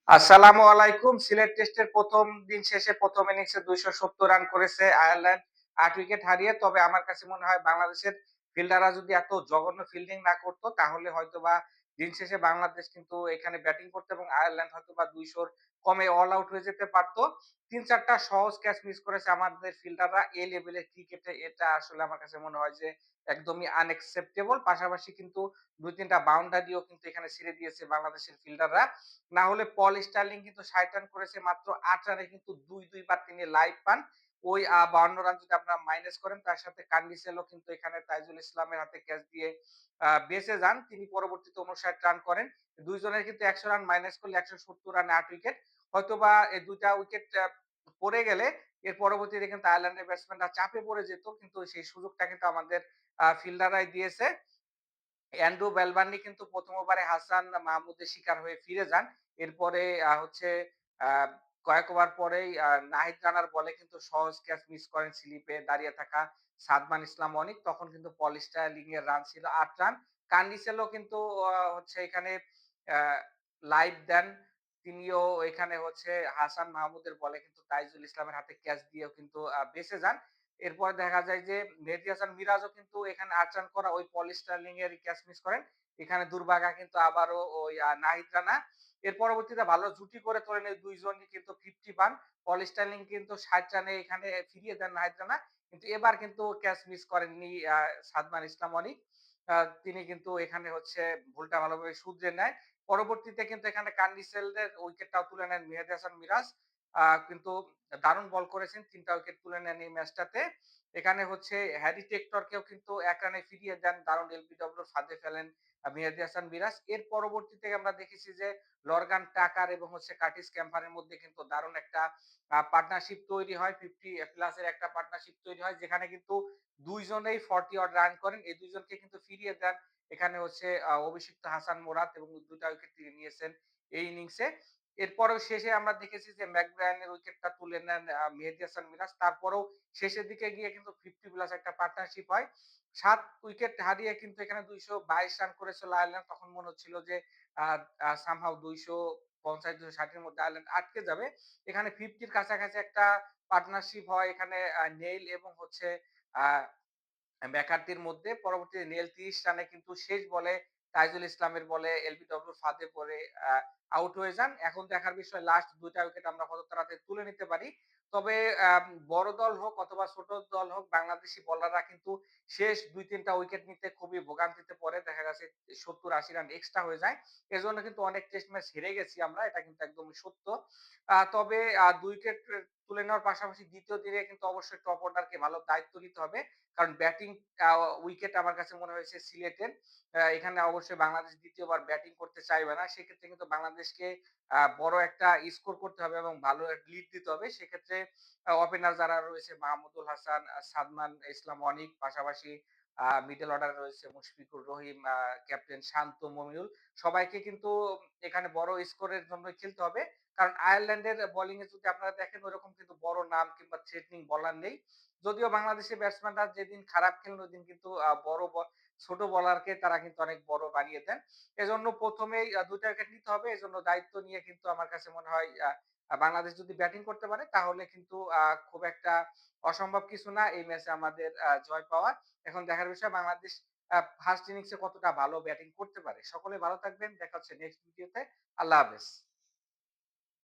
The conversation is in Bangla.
আসসালামু আলাইকুম। সিলেট টেস্টের ১ম দিন শেষে ১ম ইনিংসে ২৭০ রান করেছে আয়ারল্যান্ড ৮ উইকেট হারিয়ে। তবে আমার কাছে মনে হয় বাংলাদেশের ফিল্ডাররা যদি এত জঘন্য ফিল্ডিং না করত তাহলে হয়তোবা দিন শেষে বাংলাদেশ কিন্তু এখানে ব্যাটিং করতো এবং আয়ারল্যান্ড হয়তোবা ২০০ র কমে অল আউট হয়ে যেতে পারত। ৩-৪ টা সহজ ক্যাচ মিস করেছে আমাদের ফিল্ডাররা। এই লেভেলের ক্রিকেটে এটা আসলে আমার কাছে মনে হয় যে একদমই আনএক্সেপ্টেবল। পাশাপাশি কিন্তু ২-৩ টা বাউন্ডারিও কিন্তু এখানে ছেড়ে দিয়েছে বাংলাদেশের ফিল্ডাররা। না হলে পল স্টার্লিং কিন্তু ৬০ রান করেছে মাত্র ৮ রানে কিন্তু ২ বার তিনি লাইভ পান। ওই ৫২ রান যদি আপনারা মাইনাস করেন তার সাথে কান্ডিসেলও কিন্তু এখানে তাইজুল ইসলামের হাতে ক্যাচ দিয়ে বেঁচে যান। তিনি পরবর্তীতে ৫৯ রান করেন। ২ জনের কিন্তু ১০০ রান মাইনাস করলে ১৭০ রানে ৮ উইকেট। হয়তোবা এই ২ টা উইকেট পড়ে গেলে এর পরবর্তীতে কিন্তু আয়ারল্যান্ডের ব্যাটসম্যানরা চাপে পড়ে যেত। কিন্তু সেই সুযোগটা কিন্তু আমাদের ফিল্ডাররাই দিয়েছে। অ্যান্ড্রু বেলবার্নি কিন্তু ১ম ওভারে হাসান মাহমুদের শিকার হয়ে ফিরে যান। এরপরে হচ্ছে আ কয়েক ওভার পরেই নাহিদ রানার বলে কিন্তু সহজ ক্যাচ মিস করেন স্লিপে দাঁড়িয়ে থাকা সাদমান ইসলাম অনিক। তখন কিন্তু পল স্টার্লিং এর রান ছিল ৮ রান। কান্ডিসেলও কিন্তু হচ্ছে এখানে আ লাইভ দেন। তিনিও এখানে হচ্ছে হাসান মাহমুদের বলে কিন্তু তাইজুল ইসলামের হাতে ক্যাচ দিয়েও কিন্তু বেঁচে যান। এরপর দেখা যায় যে মেহেদী হাসান মিরাজও কিন্তু এখানে ৮ রান করা ওই পল স্টার্লিং এর ক্যাচ মিস করেন। এখানে দুর্ভাগা কিন্তু আবারও ওই নাহিদ রানা। এর পরবর্তীতে ভালো জুটি করে তোলেন এই ২ জনই কিন্তু ৫০ পান। পল স্টার্লিং কিন্তু ৬০ রানে এখানে ফিরিয়ে দেন নাহিদ রানা। কিন্তু এবার কিন্তু ক্যাচ মিস করেননি সাদমান ইসলাম অনিক। আ তিনি কিন্তু এখানে হচ্ছে ভুলটা ভালোভাবে শুধরে নেয়। পরবর্তীতে কিন্তু এখানে কান্ডিসেলদের উইকেটটাও তুলে নেন মেহেদী হাসান মিরাজ। কিন্তু দারুণ বল করেছেন। ৩ টা উইকেট তুলে নেন এই ম্যাচটাতে। এখানে হচ্ছে হ্যারি টেক্টরকেও কিন্তু ১ রানে ফিরিয়ে দেন। দারুণ এলবিডব্লিউর ফাঁদে ফেলেন মেহেদী হাসান মিরাজ। এর পরবর্তীতে আমরা দেখেছি যে লরগান টাকার এবং হচ্ছে কার্টিস ক্যাম্পারের মধ্যে কিন্তু দারুণ একটা পার্টনারশিপ তৈরি হয়। ৫০ প্লাস এর একটা পার্টনারশিপ তৈরি হয় যেখানে কিন্তু ২ জনেই ৪০ অড রান করেন। এই ২ জনকে কিন্তু ফিরিয়ে দেন। এখানে হচ্ছে অভিষিক্ত হাসান মোরাদ এবং ২ টা উইকেট তিনি নিয়েছেন এই ইনিংসে। এরপরেও শেষে আমরা দেখেছি যে ম্যাকব্রায়ানের উইকেটটা তুলে নেন মেহেদী হাসান মিরাজ। তারপরেও শেষের দিকে গিয়ে কিন্তু ৫০ প্লাস একটা পার্টনারশিপ হয়। ৭ উইকেট হারিয়ে কিন্তু এখানে ২২২ রান করেছিল আয়ারল্যান্ড। তখন মনে হচ্ছিল যে আ আ সামহাউ ২৫০-২৬০ এর মধ্যে আয়ারল্যান্ড আটকে যাবে। এখানে ৫০ র কাছাকাছি একটা পার্টনারশিপ হয় এখানে নেইল এবং হচ্ছে আ ম্যাকার্থির মধ্যে। পরবর্তীতে নেইল ৩০ রানে কিন্তু শেষ বলে তাইজুল ইসলামের বলে এলবিডব্লিউর ফাঁদে পড়ে আউট হয়ে যান। এখন দেখার বিষয় লাস্ট ২ টা উইকেট আমরা কত তাড়াতাড়ি তুলে নিতে পারি। তবে বড় দল হোক অথবা ছোট দল হোক বাংলাদেশী বোলাররা কিন্তু শেষ ২-৩ টা উইকেট নিতে খুবই ভোগান্তিতে পড়ে। দেখা গেছে ৭০-৮০ রান এক্সট্রা হয়ে যায়। এজন্য কিন্তু অনেক টেস্ট ম্যাচ হেরে গেছি আমরা। এটা কিন্তু একদমই সত্য। তবে ২ উইকেট তুলে নেওয়ার পাশাপাশি ২য় দিনে কিন্তু অবশ্যই টপ অর্ডারকে ভালো দায়িত্ব নিতে হবে। কারণ ব্যাটিং আ উইকেট আমার কাছে মনে হয়েছে সিলেটের। এখানে অবশ্যই বাংলাদেশ ২য় বার ব্যাটিং করতে চাইবে না। সেক্ষেত্রে কিন্তু বাংলাদেশকে বড় একটা স্কোর করতে হবে এবং ভালো লিড দিতে হবে। সেক্ষেত্রে ওপেনার যারা রয়েছে মাহমুদুল হাসান, সাদমান ইসলাম অনিক, পাশাপাশি মিডল অর্ডারে রয়েছে মুশফিকুর রহিম, ক্যাপ্টেন শান্ত, মমিনুল। সবাইকে কিন্তু এখানে বড় স্কোরের জন্য খেলতে হবে। কারণ আয়ারল্যান্ডের বোলিং এ যদি আপনারা দেখেন ওইরকম কিন্তু বড় নাম কিংবা থ্রেটনিং বোলার নেই। যদিও বাংলাদেশের ব্যাটসম্যানরা যেদিন খারাপ খেলেন ওইদিন কিন্তু ছোট বোলারকে তারা কিন্তু অনেক বড় বানিয়ে দেন। এজন্য ১ম এই ২ টা উইকেট নিতে হবে। এজন্য দায়িত্ব নিয়ে কিন্তু আমার কাছে মনে হয় বাংলাদেশ যদি ব্যাটিং করতে পারে তাহলে কিন্তু খুব একটা অসম্ভব কিছু না এই ম্যাচে আমাদের জয় পাওয়া। এখন দেখার বিষয় বাংলাদেশ ফার্স্ট ইনিংসে কতটা ভালো ব্যাটিং করতে পারে। সকলে ভালো থাকবেন। দেখা হচ্ছে নেক্সট ভিডিওতে। আল্লাহ হাফেজ।